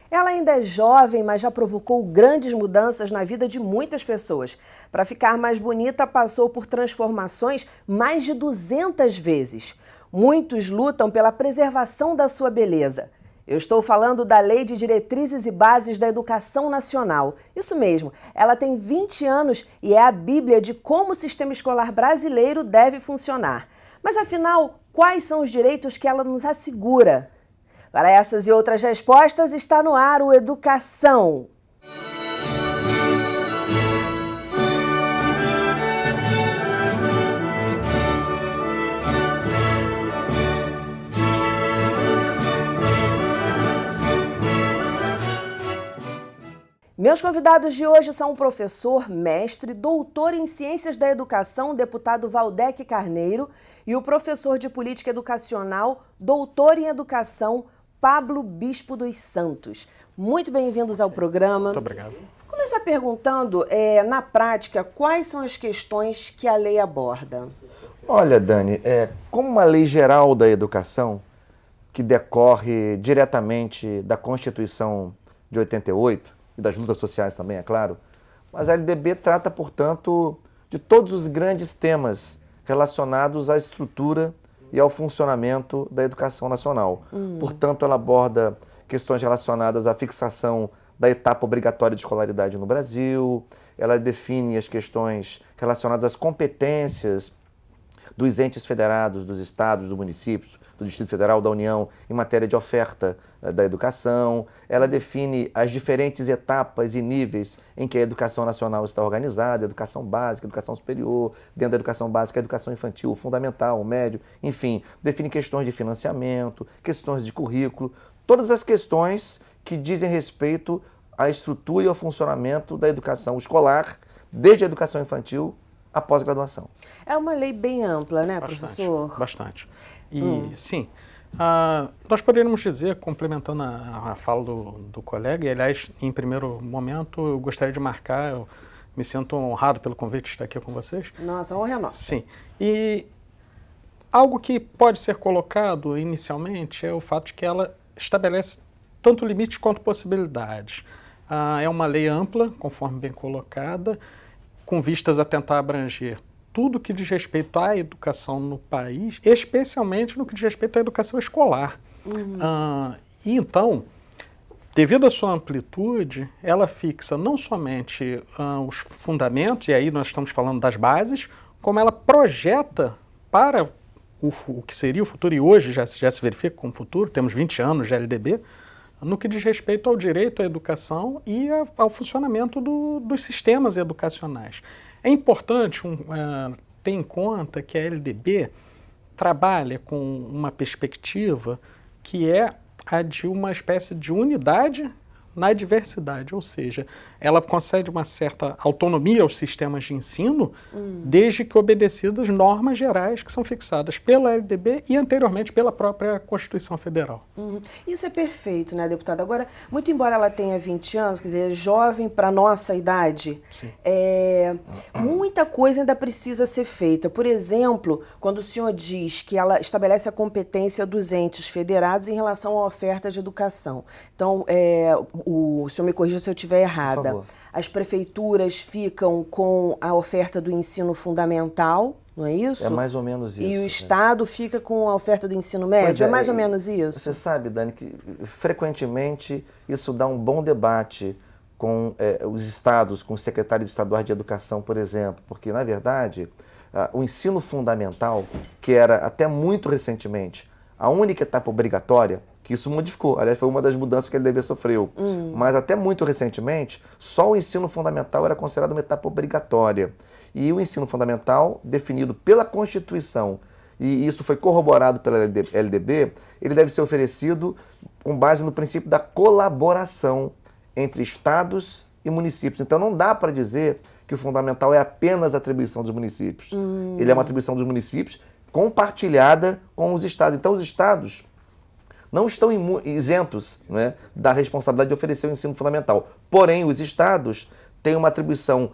Ela ainda é jovem, mas já provocou grandes mudanças na vida de muitas pessoas. Para ficar mais bonita, passou por transformações mais de 200 vezes. Muitos lutam pela preservação da sua beleza. Eu estou falando da Lei de Diretrizes e Bases da Educação Nacional. Isso mesmo, ela tem 20 anos e é a bíblia de como o sistema escolar brasileiro deve funcionar. Mas afinal, quais são os direitos que ela nos assegura? Para essas e outras respostas, está no ar o Educação. Meus convidados de hoje são o professor, mestre, doutor em Ciências da Educação, deputado Valdec Carneiro, e o professor de Política Educacional, doutor em Educação, Pablo Bispo dos Santos. Muito bem-vindos ao programa. Muito obrigado. Vou começar perguntando, na prática, quais são as questões que a lei aborda? Olha, Dani, como uma lei geral da educação, que decorre diretamente da Constituição de 88, e das lutas sociais também, é claro, mas a LDB trata, portanto, de todos os grandes temas relacionados à estrutura e ao funcionamento da educação nacional. Portanto, ela aborda questões relacionadas à fixação da etapa obrigatória de escolaridade no Brasil, ela define as questões relacionadas às competências dos entes federados, dos estados, dos municípios, do Distrito Federal, da União, em matéria de oferta da educação. Ela define as diferentes etapas e níveis em que a educação nacional está organizada, educação básica, educação superior, dentro da educação básica, a educação infantil, fundamental, médio, enfim, define questões de financiamento, questões de currículo, todas as questões que dizem respeito à estrutura e ao funcionamento da educação escolar, desde a educação infantil à pós-graduação. É uma lei bem ampla, né, Bastante, professor? Bastante. E, sim, nós poderíamos dizer, complementando a fala do colega, e, aliás, em primeiro momento, eu gostaria de marcar, eu me sinto honrado pelo convite de estar aqui com vocês. Nossa, a honra é nossa. Sim. E algo que pode ser colocado inicialmente é o fato de que ela estabelece tanto limites quanto possibilidades. É uma lei ampla, conforme bem colocada, com vistas a tentar abranger tudo que diz respeito à educação no país, especialmente no que diz respeito à educação escolar. E então, devido à sua amplitude, ela fixa não somente os fundamentos, e aí nós estamos falando das bases, como ela projeta para o que seria o futuro, e hoje já se verifica como futuro, temos 20 anos de LDB, no que diz respeito ao direito à educação e ao funcionamento dos sistemas educacionais. É importante ter em conta que a LDB trabalha com uma perspectiva que é a de uma espécie de unidade na diversidade, ou seja, ela concede uma certa autonomia aos sistemas de ensino, desde que obedecidas normas gerais que são fixadas pela LDB e anteriormente pela própria Constituição Federal. Isso é perfeito, né, deputada? Agora, muito embora ela tenha 20 anos, quer dizer, jovem para a nossa idade, muita coisa ainda precisa ser feita. Por exemplo, quando o senhor diz que ela estabelece a competência dos entes federados em relação à oferta de educação. Então, o senhor me corrija se eu estiver errada. Por favor. As prefeituras ficam com a oferta do ensino fundamental, não é isso? É mais ou menos isso. E o Estado fica com a oferta do ensino médio? É mais ou menos isso? Você sabe, Dani, que frequentemente isso dá um bom debate com os estados, com os secretários estaduais de educação, por exemplo, porque, na verdade, o ensino fundamental, que era até muito recentemente a única etapa obrigatória, que isso modificou, aliás, foi uma das mudanças que a LDB sofreu. Mas até muito recentemente, só o ensino fundamental era considerado uma etapa obrigatória. E o ensino fundamental, definido pela Constituição, e isso foi corroborado pela LDB, ele deve ser oferecido com base no princípio da colaboração entre estados e municípios. Então não dá para dizer que o fundamental é apenas a atribuição dos municípios. Ele é uma atribuição dos municípios compartilhada com os estados. Então os estados não estão isentos, né, da responsabilidade de oferecer o ensino fundamental. Porém, os estados têm uma atribuição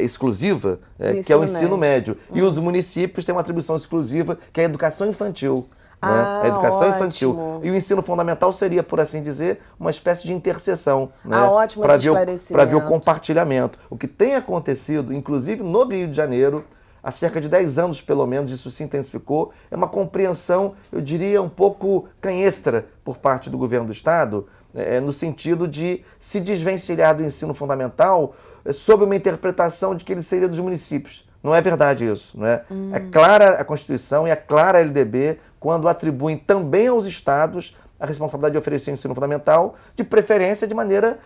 exclusiva, que é o ensino médio. E os municípios têm uma atribuição exclusiva, que é a educação infantil. A educação ótimo. infantil. E o ensino fundamental seria, por assim dizer, uma espécie de interseção. Né? Ótimo esse esclarecimento. Para ver o compartilhamento. O que tem acontecido, inclusive no Rio de Janeiro, há cerca de 10 anos, pelo menos, isso se intensificou, é uma compreensão, eu diria, um pouco canhestra por parte do governo do Estado, no sentido de se desvencilhar do ensino fundamental sob uma interpretação de que ele seria dos municípios. Não é verdade isso. Né? É clara a Constituição e é clara a LDB quando atribuem também aos estados a responsabilidade de oferecer ensino fundamental, de preferência de maneira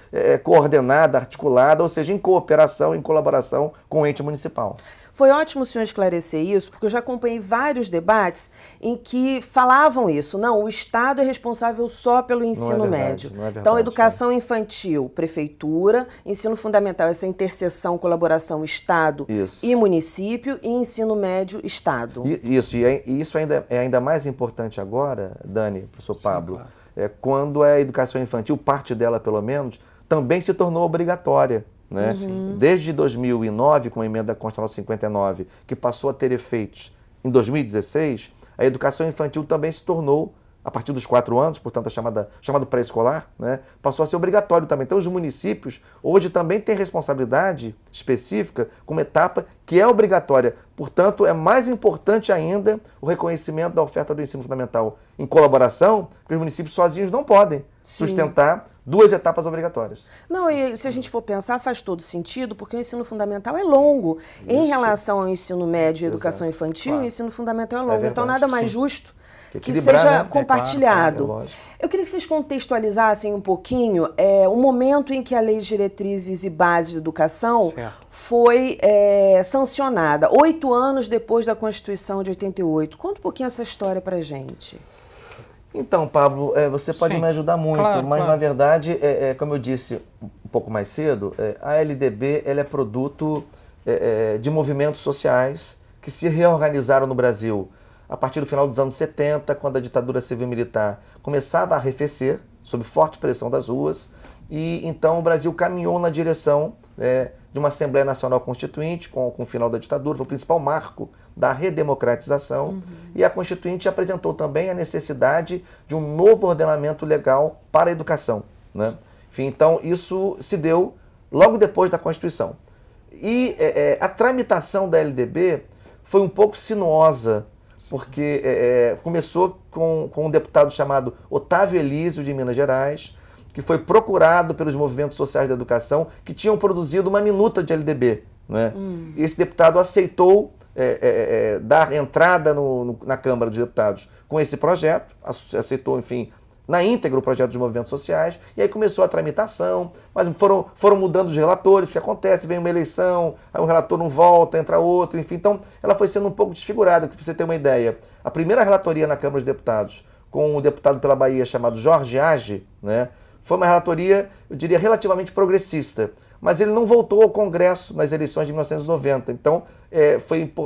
coordenada, articulada, ou seja, em cooperação, em colaboração com o ente municipal. Foi ótimo o senhor esclarecer isso, porque eu já acompanhei vários debates em que falavam isso. Não, o Estado é responsável só pelo ensino médio. Não é verdade, então, educação infantil, prefeitura, ensino fundamental, essa interseção, colaboração Estado e município, e ensino médio, Estado. Isso, e isso é ainda mais importante agora, Dani, professor Pablo, claro. Quando a educação infantil, parte dela pelo menos, também se tornou obrigatória. Né? Desde 2009, com a emenda constitucional 59, que passou a ter efeitos em 2016, a educação infantil também se tornou, a partir dos 4 anos, portanto, chamado pré-escolar, né? Passou a ser obrigatório também. Então, os municípios hoje também têm responsabilidade específica com uma etapa que é obrigatória. Portanto, é mais importante ainda o reconhecimento da oferta do ensino fundamental em colaboração, porque os municípios sozinhos não podem sustentar 2 etapas obrigatórias. Não, e se a gente for pensar, faz todo sentido, porque o ensino fundamental é longo. Isso. Em relação ao ensino médio e educação infantil, o ensino fundamental é longo. Verdade, então, nada mais justo que equilibrar, seja né? compartilhado. Claro, eu queria que vocês contextualizassem um pouquinho o momento em que a Lei de Diretrizes e Bases de Educação foi sancionada, 8 anos depois da Constituição de 88. Conta um pouquinho essa história pra gente. Então, Pablo, você pode me ajudar muito, mas na verdade, como eu disse um pouco mais cedo, a LDB ela é produto de movimentos sociais que se reorganizaram no Brasil a partir do final dos anos 70, quando a ditadura civil-militar começava a arrefecer, sob forte pressão das ruas, e então o Brasil caminhou na direção de uma Assembleia Nacional Constituinte, com o final da ditadura, foi o principal marco da redemocratização, e a Constituinte apresentou também a necessidade de um novo ordenamento legal para a educação. Né? Enfim, então, isso se deu logo depois da Constituição. E a tramitação da LDB foi um pouco sinuosa, porque começou com um deputado chamado Otávio Elísio, de Minas Gerais, que foi procurado pelos movimentos sociais da educação que tinham produzido uma minuta de LDB. Né? E esse deputado aceitou dar entrada na Câmara dos Deputados com esse projeto, aceitou, enfim, na íntegra o projeto dos movimentos sociais, e aí começou a tramitação, mas foram mudando os relatores, o que acontece, vem uma eleição, aí um relator não volta, entra outro, enfim, então ela foi sendo um pouco desfigurada, para você ter uma ideia. A primeira relatoria na Câmara dos Deputados, com um deputado pela Bahia chamado Jorge Age, né, foi uma relatoria, eu diria, relativamente progressista, mas ele não voltou ao Congresso nas eleições de 1990. Então,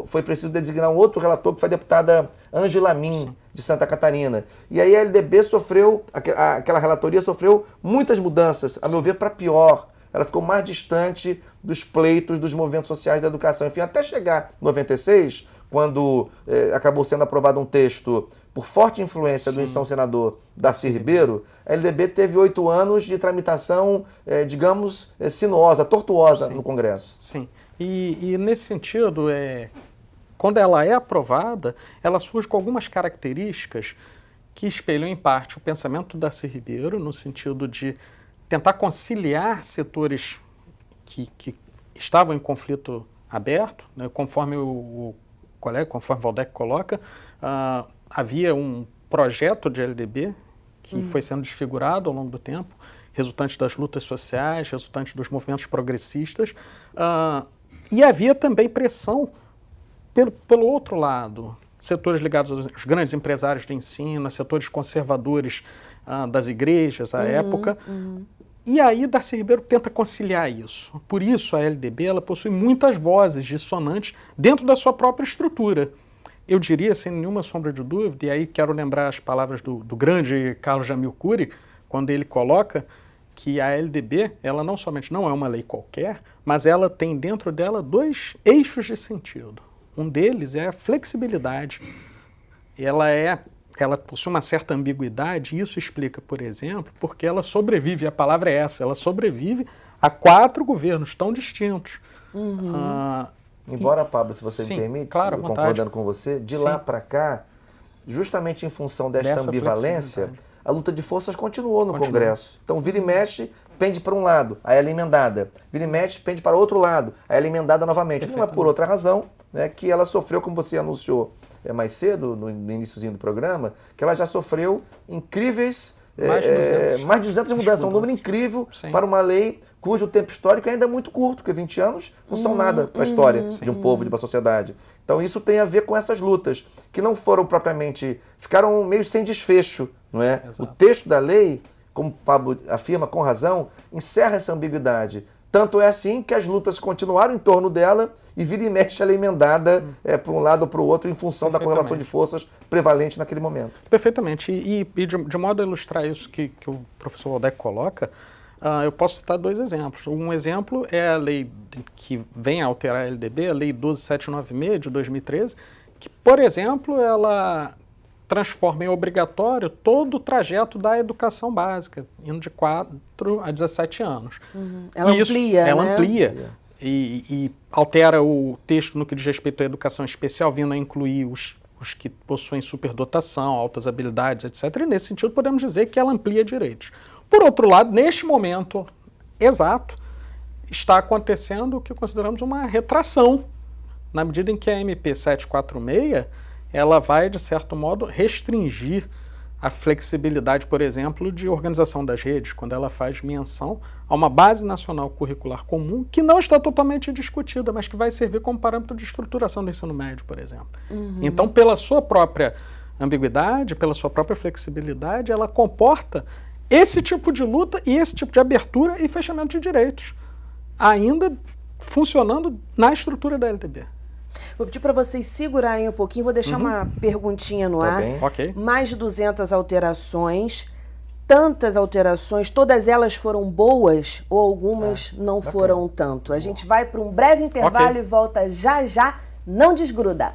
foi preciso designar um outro relator, que foi a deputada Ângela Min, de Santa Catarina. E aí a LDB aquela relatoria sofreu muitas mudanças, a meu ver, para pior. Ela ficou mais distante dos pleitos dos movimentos sociais da educação. Enfim, até chegar em 96, quando acabou sendo aprovado um texto por forte influência do então senador Darcy Ribeiro, a LDB teve 8 anos de tramitação, digamos, sinuosa, tortuosa no Congresso. Sim, e nesse sentido, quando ela é aprovada, ela surge com algumas características que espelham em parte o pensamento do Darcy Ribeiro, no sentido de tentar conciliar setores que estavam em conflito aberto, né, conforme o Waldeck coloca, havia um projeto de LDB que foi sendo desfigurado ao longo do tempo, resultante das lutas sociais, resultante dos movimentos progressistas, e havia também pressão pelo outro lado, setores ligados aos grandes empresários do ensino, setores conservadores das igrejas à época. E aí Darcy Ribeiro tenta conciliar isso. Por isso a LDB ela possui muitas vozes dissonantes dentro da sua própria estrutura. Eu diria, sem nenhuma sombra de dúvida, e aí quero lembrar as palavras do grande Carlos Jamil Cury, quando ele coloca que a LDB, ela não somente não é uma lei qualquer, mas ela tem dentro dela 2 eixos de sentido. Um deles é a flexibilidade. Ela é ela possui uma certa ambiguidade, e isso explica, por exemplo, porque ela sobrevive, a palavra é essa, ela sobrevive a 4 governos tão distintos. Embora, Pablo, se você Sim, me permite, claro, à concordando vontade. com você, de Sim. lá para cá, justamente em função desta Dessa ambivalência, flexibilidade. a luta de forças continuou no Continua. Congresso. Então, vira e mexe, pende para um lado, aí ela é emendada. Vira e mexe, pende para outro lado, aí ela é emendada novamente. Não é por outra razão, né, que ela sofreu, como você anunciou mais cedo, no iniciozinho do programa, que ela já sofreu incríveis, mais de 200 mudanças. É um número incrível Sim. para uma lei cujo tempo histórico ainda é muito curto, porque 20 anos não são nada para a história de um povo, de uma sociedade. Então isso tem a ver com essas lutas, que não foram propriamente, ficaram meio sem desfecho, não é? Exato. O texto da lei, como o Pablo afirma com razão, encerra essa ambiguidade. Tanto é assim que as lutas continuaram em torno dela e vira e mexe ela é emendada para um lado ou para o outro em função da correlação de forças prevalente naquele momento. Perfeitamente. E de modo a ilustrar isso que o professor Waldeck coloca, eu posso citar 2 exemplos. Um exemplo é a lei que vem a alterar a LDB, a Lei 12796 de 2013, que, por exemplo, ela transforma em obrigatório todo o trajeto da educação básica, indo de 4 a 17 anos. Ela amplia, Ela né? amplia e altera o texto no que diz respeito à educação especial, vindo a incluir os que possuem superdotação, altas habilidades, etc. E, nesse sentido, podemos dizer que ela amplia direitos. Por outro lado, neste momento exato, está acontecendo o que consideramos uma retração, na medida em que a MP 746 ela vai, de certo modo, restringir a flexibilidade, por exemplo, de organização das redes, quando ela faz menção a uma base nacional curricular comum que não está totalmente discutida, mas que vai servir como parâmetro de estruturação do ensino médio, por exemplo. Então, pela sua própria ambiguidade, pela sua própria flexibilidade, ela comporta esse tipo de luta e esse tipo de abertura e fechamento de direitos, ainda funcionando na estrutura da LDB. Vou pedir para vocês segurarem um pouquinho, vou deixar uma perguntinha no ar. bem. Ok. Mais de 200 alterações, tantas alterações, todas elas foram boas ou algumas não foram tanto? A gente vai para um breve intervalo e volta já já, não desgruda.